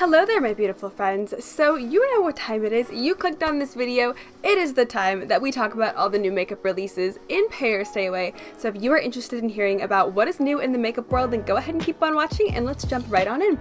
Hello there, my beautiful friends. So you know what time it is. You clicked on this video. It is the time that we talk about all the new makeup releases in Pay or Stay Away. So if you are interested in hearing about what is new in the makeup world, then go ahead and keep on watching and let's jump right on in.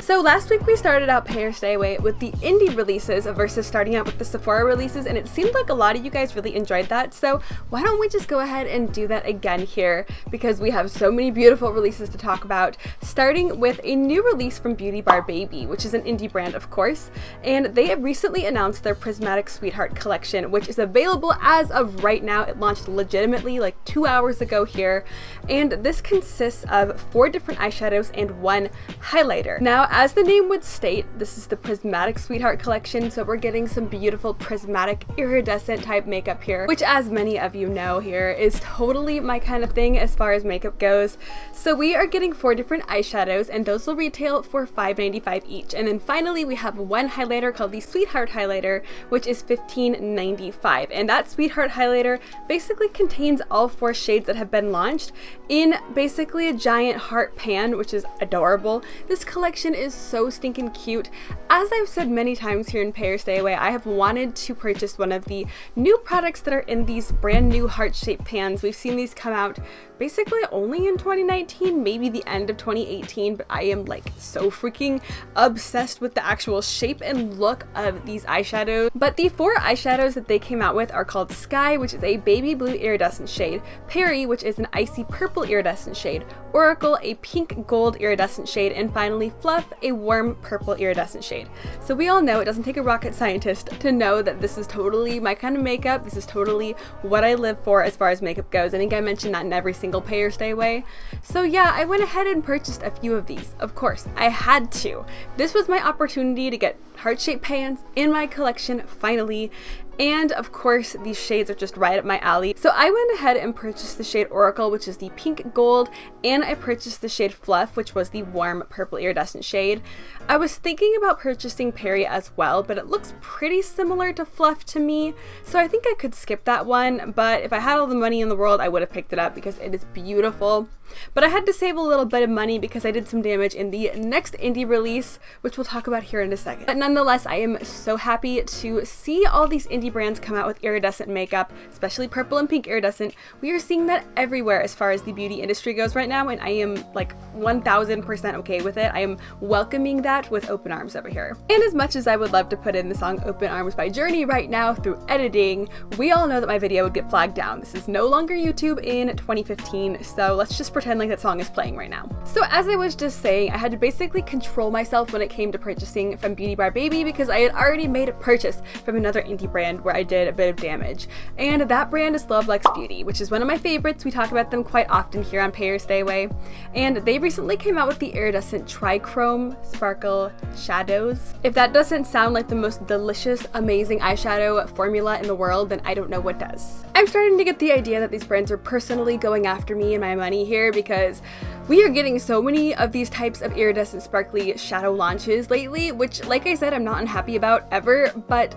So last week we started out Pay or Stay Away with the indie releases versus starting out with the Sephora releases, and it seemed like a lot of you guys really enjoyed that, so why don't we just go ahead and do that again here, because we have so many beautiful releases to talk about, starting with a new release from Beauty Bar Baby, which is an indie brand of course, and they have recently announced their Prismatic Sweetheart collection, which is available as of right now. It launched legitimately like 2 hours ago here, and this consists of 4 different eyeshadows and 1 highlighter. Now, as the name would state, this is the Prismatic Sweetheart collection, so we're getting some beautiful prismatic iridescent type makeup here, which as many of you know here is totally my kind of thing as far as makeup goes. So we are getting 4 different eyeshadows, and those will retail for $5.95 each. And then finally we have 1 highlighter called the Sweetheart highlighter, which is $15.95. And that Sweetheart highlighter basically contains all 4 shades that have been launched in basically a giant heart pan, which is adorable. This collection is so stinking cute. As I've said many times here in Pay or Stay Away, I have wanted to purchase one of the new products that are in these brand new heart-shaped pans. We've seen these come out basically only in 2019, maybe the end of 2018, but I am like so freaking obsessed with the actual shape and look of these eyeshadows. But the 4 eyeshadows that they came out with are called Sky, which is a baby blue iridescent shade, Peri, which is an icy purple iridescent shade, Oracle, a pink gold iridescent shade, and finally Fluff, a warm purple iridescent shade. So we all know it doesn't take a rocket scientist to know that this is totally my kind of makeup. This is totally what I live for as far as makeup goes. I think I mentioned that in every single Pay or Stay Away. So yeah, I went ahead and purchased a few of these. Of course, I had to. This was my opportunity to get heart-shaped pans in my collection finally. And of course, these shades are just right up my alley. So I went ahead and purchased the shade Oracle, which is the pink gold, and I purchased the shade Fluff, which was the warm purple iridescent shade. I was thinking about purchasing Peri as well, but it looks pretty similar to Fluff to me, so I think I could skip that one, but if I had all the money in the world, I would have picked it up because it is beautiful. But I had to save a little bit of money because I did some damage in the next indie release, which we'll talk about here in a second. But nonetheless, I am so happy to see all these indie brands come out with iridescent makeup, especially purple and pink iridescent. We are seeing that everywhere as far as the beauty industry goes right now, and I am like 1000% okay with it. I am welcoming that with open arms over here. And as much as I would love to put in the song Open Arms by Journey right now through editing, we all know that my video would get flagged down. This is no longer YouTube in 2015, so let's just pretend like that song is playing right now. So as I was just saying, I had to basically control myself when it came to purchasing from Beauty Bar Baby because I had already made a purchase from another indie brand where I did a bit of damage. And that brand is Love Luxe Beauty, which is one of my favorites. We talk about them quite often here on Pay or Stay Away. And they recently came out with the Iridescent Trichrome Sparkle Shadows. If that doesn't sound like the most delicious, amazing eyeshadow formula in the world, then I don't know what does. I'm starting to get the idea that these brands are personally going after me and my money here because we are getting so many of these types of iridescent sparkly shadow launches lately, which like I said, I'm not unhappy about ever, but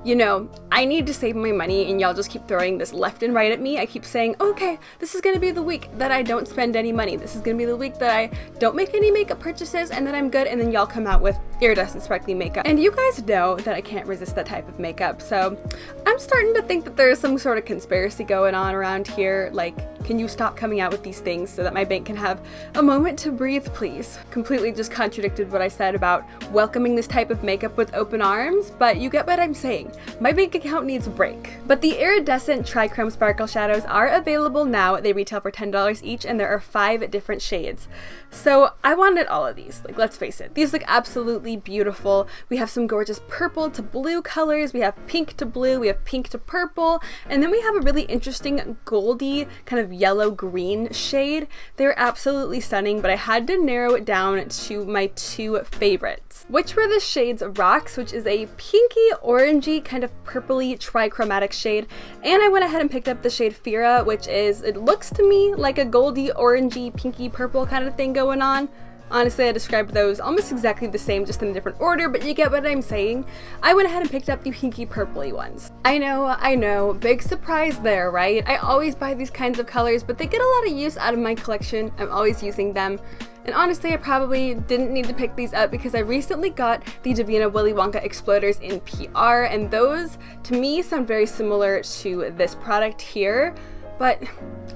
you know, I need to save my money and y'all just keep throwing this left and right at me. I keep saying, okay, this is gonna be the week that I don't spend any money. This is gonna be the week that I don't make any makeup purchases and then I'm good, and then y'all come out with iridescent sparkly makeup. And you guys know that I can't resist that type of makeup, so I'm starting to think that there's some sort of conspiracy going on around here. Like, can you stop coming out with these things so that my bank can have a moment to breathe, please? Completely just contradicted what I said about welcoming this type of makeup with open arms, but you get what I'm saying. My bank account needs a break. But the Iridescent Trichrome Sparkle Shadows are available now. They retail for $10 each, and there are 5 different shades. So I wanted all of these. Like, let's face it, these look absolutely beautiful. We have some gorgeous purple to blue colors. We have pink to blue. We have pink to purple. And then we have a really interesting goldy kind of yellow green shade. They're absolutely stunning, but I had to narrow it down to my 2 favorites, which were the shades Rocks, which is a pinky orangey kind of purpley trichromatic shade, and I went ahead and picked up the shade Fira, which is, it looks to me like a goldy orangey pinky purple kind of thing going on. Honestly, I described those almost exactly the same, just in a different order, but you get what I'm saying. I went ahead and picked up the pinky purpley ones. I know, big surprise there, right? I always buy these kinds of colors, but they get a lot of use out of my collection. I'm always using them. And honestly, I probably didn't need to pick these up because I recently got the Davina Willy Wonka Exploders in PR, and those, to me, sound very similar to this product here. But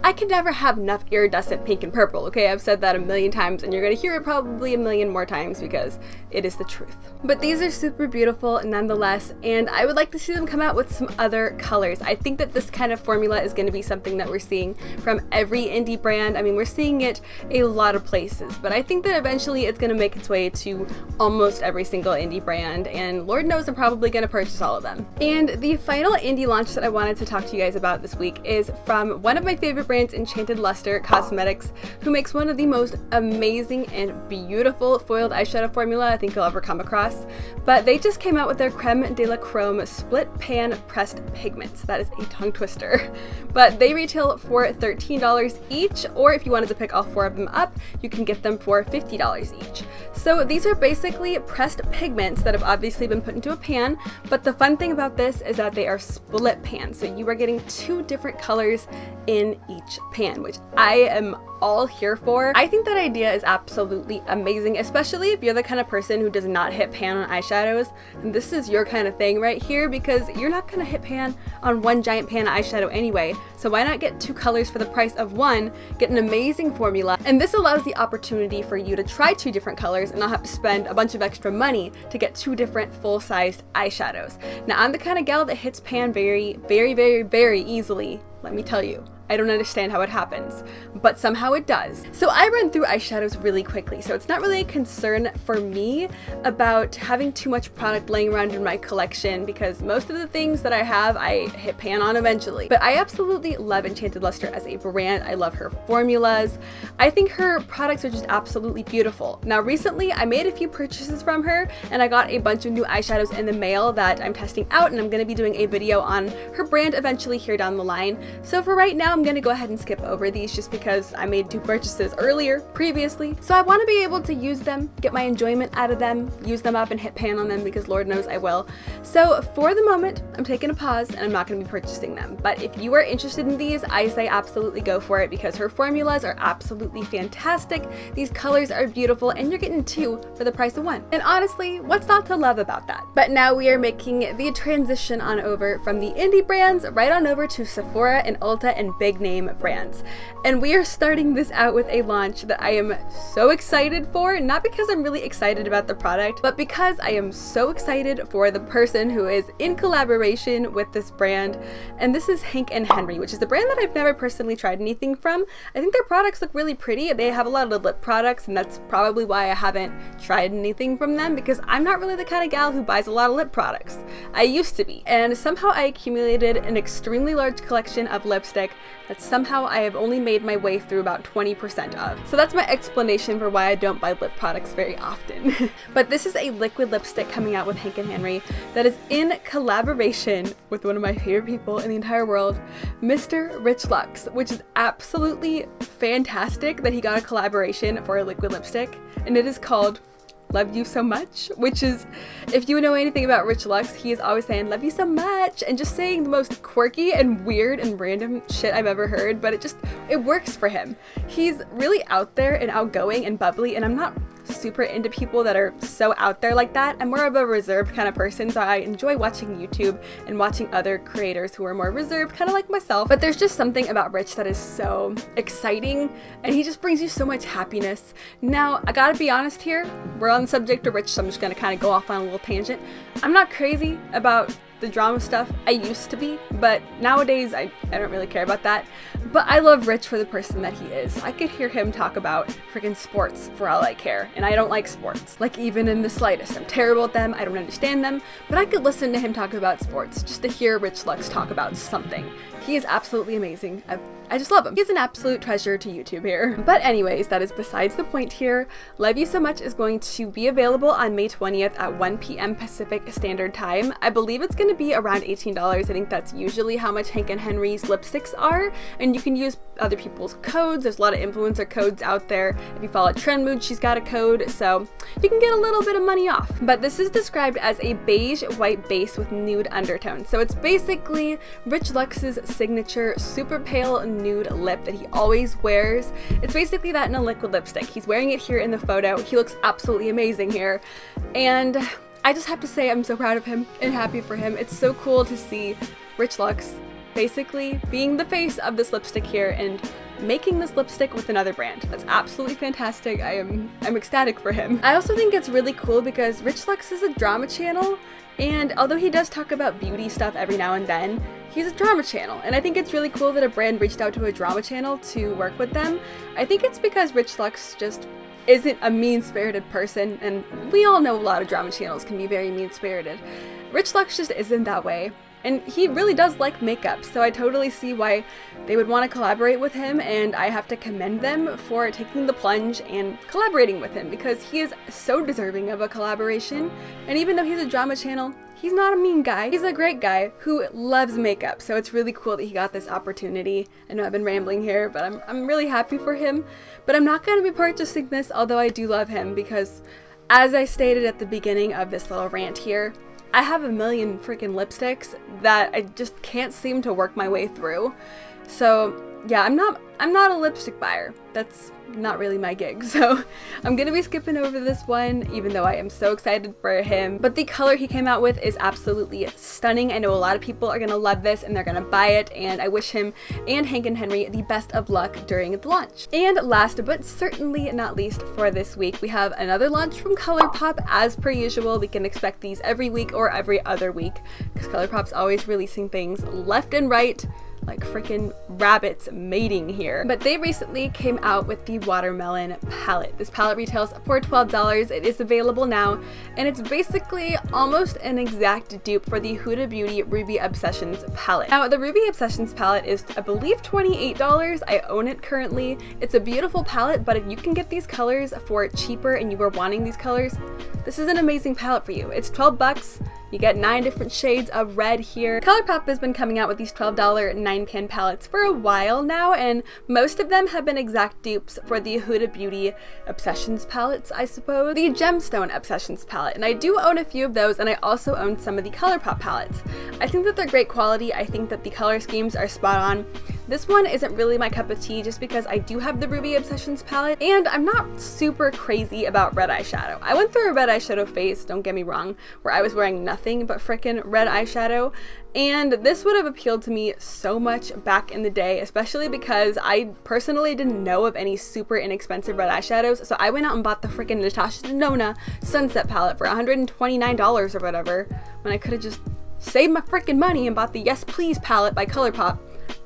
I can never have enough iridescent pink and purple, okay? I've said that a million times, and you're gonna hear it probably a million more times because it is the truth. But these are super beautiful nonetheless, and I would like to see them come out with some other colors. I think that this kind of formula is gonna be something that we're seeing from every indie brand. I mean, we're seeing it a lot of places, but I think that eventually it's gonna make its way to almost every single indie brand, and Lord knows I'm probably gonna purchase all of them. And the final indie launch that I wanted to talk to you guys about this week is from one of my favorite brands, Enchanted Luster Cosmetics, who makes one of the most amazing and beautiful foiled eyeshadow formula I think you'll ever come across. But they just came out with their Creme de la Chrome Split Pan Pressed Pigments. That is a tongue twister. But they retail for $13 each, or if you wanted to pick all 4 of them up, you can get them for $50 each. So these are basically pressed pigments that have obviously been put into a pan, but the fun thing about this is that they are split pans, so you are getting 2 different colors in each pan, which I am all here for. I think that idea is absolutely amazing, especially if you're the kind of person who does not hit pan on eyeshadows. And this is your kind of thing right here, because you're not gonna hit pan on one giant pan of eyeshadow anyway. So why not get 2 colors for the price of 1, get an amazing formula, and this allows the opportunity for you to try 2 different colors and not have to spend a bunch of extra money to get 2 different full-sized eyeshadows. Now, I'm the kind of gal that hits pan very, very, very, very easily, let me tell you. I don't understand how it happens, but somehow it does. So I run through eyeshadows really quickly, so it's not really a concern for me about having too much product laying around in my collection, because most of the things that I have, I hit pan on eventually. But I absolutely love Enchanted Luster as a brand. I love her formulas. I think her products are just absolutely beautiful. Now, recently I made a few purchases from her, and I got a bunch of new eyeshadows in the mail that I'm testing out, and I'm gonna be doing a video on her brand eventually here down the line. So for right now, I'm gonna go ahead and skip over these just because I made 2 purchases previously. So I want to be able to use them, get my enjoyment out of them, use them up and hit pan on them, because Lord knows I will. So for the moment, I'm taking a pause and I'm not going to be purchasing them. But if you are interested in these, I say absolutely go for it, because her formulas are absolutely fantastic. These colors are beautiful, and you're getting 2 for the price of 1. And honestly, what's not to love about that? But now we are making the transition on over from the indie brands right on over to Sephora and Ulta and big name brands. And we are starting this out with a launch that I am so excited for, not because I'm really excited about the product, but because I am so excited for the person who is in collaboration with this brand. And this is Hank & Henry, which is a brand that I've never personally tried anything from. I think their products look really pretty. They have a lot of lip products, and that's probably why I haven't tried anything from them, because I'm not really the kind of gal who buys a lot of lip products. I used to be, and somehow I accumulated an extremely large collection of lipstick that somehow I have only made my way through about 20% of. So that's my explanation for why I don't buy lip products very often. But this is a liquid lipstick coming out with Hank & Henry that is in collaboration with one of my favorite people in the entire world, Mr. Rich Luxe, which is absolutely fantastic that he got a collaboration for a liquid lipstick, and it is called Love You So Much, which is, if you know anything about Rich Luxe, he is always saying love you so much and just saying the most quirky and weird and random shit I've ever heard, but it works for him. He's really out there and outgoing and bubbly, and I'm not super into people that are so out there like that. I'm more of a reserved kind of person, so I enjoy watching YouTube and watching other creators who are more reserved, kind of like myself. But there's just something about Rich that is so exciting, and he just brings you so much happiness. Now, I gotta be honest here, we're on the subject of Rich, so I'm just gonna kind of go off on a little tangent. I'm not crazy about the drama stuff. I used to be, but nowadays I don't really care about that. But I love Rich for the person that he is. I could hear him talk about freaking sports for all I care, and I don't like sports, like even in the slightest. I'm terrible at them, I don't understand them, but I could listen to him talk about sports just to hear Rich Luxe talk about something. He is absolutely amazing. I just love him. He's an absolute treasure to YouTube here. But anyways, that is besides the point here. Love You So Much is going to be available on May 20th at 1 p.m. Pacific Standard Time. I believe it's going to be around $18. I think that's usually how much Hank & Henry's lipsticks are. And you you can use other people's codes. There's a lot of influencer codes out there. If you follow Trend Mood, she's got a code, so you can get a little bit of money off. But this is described as a beige white base with nude undertone. So it's basically Rich Luxe's signature super pale nude lip that he always wears. It's basically that in a liquid lipstick. He's wearing it here in the photo. He looks absolutely amazing here. And I just have to say I'm so proud of him and happy for him. It's so cool to see Rich Luxe basically being the face of this lipstick here and making this lipstick with another brand. That's absolutely fantastic. I'm ecstatic for him. I also think it's really cool because Rich Luxe is a drama channel, and although he does talk about beauty stuff every now and then, he's a drama channel, and I think it's really cool that a brand reached out to a drama channel to work with them. I think it's because Rich Luxe just isn't a mean-spirited person, and we all know a lot of drama channels can be very mean-spirited. Rich Luxe just isn't that way. And he really does like makeup, so I totally see why they would want to collaborate with him, and I have to commend them for taking the plunge and collaborating with him because he is so deserving of a collaboration. And even though he's a drama channel, he's not a mean guy. He's a great guy who loves makeup, so it's really cool that he got this opportunity. I know I've been rambling here, but I'm really happy for him. But I'm not going to be purchasing this, although I do love him, because as I stated at the beginning of this little rant here, I have a million freaking lipsticks that I just can't seem to work my way through. So yeah, I'm not a lipstick buyer. That's not really my gig. So I'm gonna be skipping over this one, even though I am so excited for him. But the color he came out with is absolutely stunning. I know a lot of people are gonna love this and they're gonna buy it, and I wish him and Hank and Henry the best of luck during the launch. And last but certainly not least for this week, we have another launch from Colourpop. As per usual, we can expect these every week or every other week because Colourpop's always releasing things left and right, like freaking rabbits mating here. But they recently came out with the watermelon palette. This palette retails for $12. It is available now, and it's basically almost an exact dupe for the Huda Beauty Ruby Obsessions palette. Now, the Ruby Obsessions palette is, I believe, $28. I own it currently. It's a beautiful palette, but if you can get these colors for cheaper and you were wanting these colors, this is an amazing palette for you. It's 12 bucks. You get 9 different shades of red here. Colourpop has been coming out with these $12 9-pan palettes for a while now, and most of them have been exact dupes for the Huda Beauty Obsessions palettes, I suppose. The Gemstone Obsessions palette, and I do own a few of those, and I also own some of the Colourpop palettes. I think that they're great quality. I think that the color schemes are spot on. This one isn't really my cup of tea just because I do have the Ruby Obsessions palette, and I'm not super crazy about red eyeshadow. I went through a red eyeshadow phase, don't get me wrong, where I was wearing nothing but frickin' red eyeshadow, and this would have appealed to me so much back in the day, especially because I personally didn't know of any super inexpensive red eyeshadows, so I went out and bought the frickin' Natasha Denona Sunset palette for $129 or whatever, when I could have just saved my frickin' money and bought the Yes Please palette by Colourpop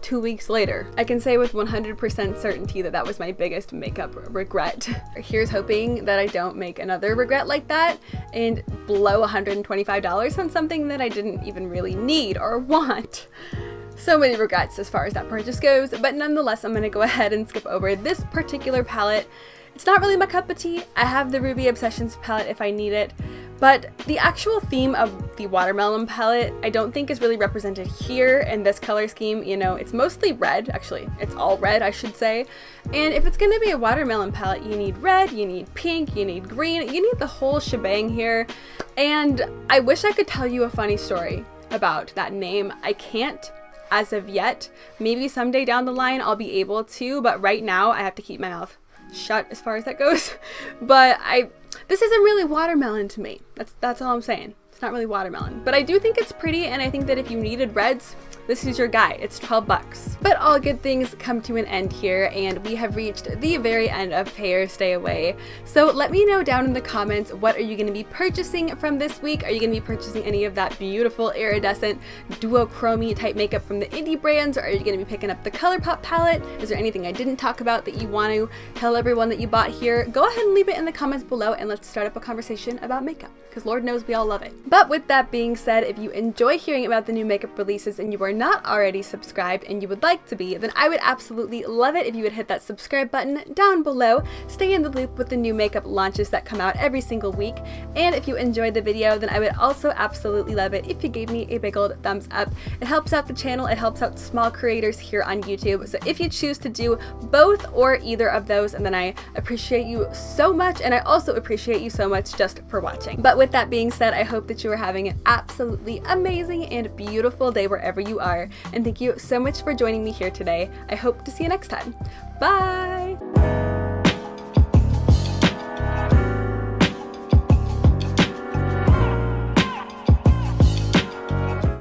2 weeks later. I can say with 100% certainty that that was my biggest makeup regret. Here's hoping that I don't make another regret like that and blow $125 on something that I didn't even really need or want. So many regrets as far as that purchase goes, but nonetheless, I'm gonna go ahead and skip over this particular palette. It's not really my cup of tea. I have the Ruby Obsessions palette if I need it, but the actual theme of the watermelon palette I don't think is really represented here in this color scheme. You know, it's mostly red. Actually, it's all red, I should say. And if it's gonna be a watermelon palette, you need red, you need pink, you need green, you need the whole shebang here. And I wish I could tell you a funny story about that name. I can't as of yet. Maybe someday down the line I'll be able to, but right now I have to keep my mouth shut as far as that goes. But this isn't really watermelon to me. That's all I'm saying. It's not really watermelon, but I do think it's pretty, and I think that if you needed reds, this is your guy. It's 12 bucks. But all good things come to an end here, and we have reached the very end of Pay or Stay Away. So let me know down in the comments, what are you going to be purchasing from this week? Are you going to be purchasing any of that beautiful iridescent duochrome type makeup from the indie brands, or are you going to be picking up the Colourpop palette? Is there anything I didn't talk about that you want to tell everyone that you bought here? Go ahead and leave it in the comments below, and let's start up a conversation about makeup, because Lord knows we all love it. But with that being said, if you enjoy hearing about the new makeup releases and you are not already subscribed and you would like to be, then I would absolutely love it if you would hit that subscribe button down below. Stay in the loop with the new makeup launches that come out every single week. And if you enjoyed the video, then I would also absolutely love it if you gave me a big old thumbs up. It helps out the channel, it helps out small creators here on YouTube. So if you choose to do both or either of those, and then I appreciate you so much, and I also appreciate you so much just for watching. But with that being said, I hope that you are having an absolutely amazing and beautiful day wherever you are, and thank you so much for joining me here today. I hope to see you next time. Bye!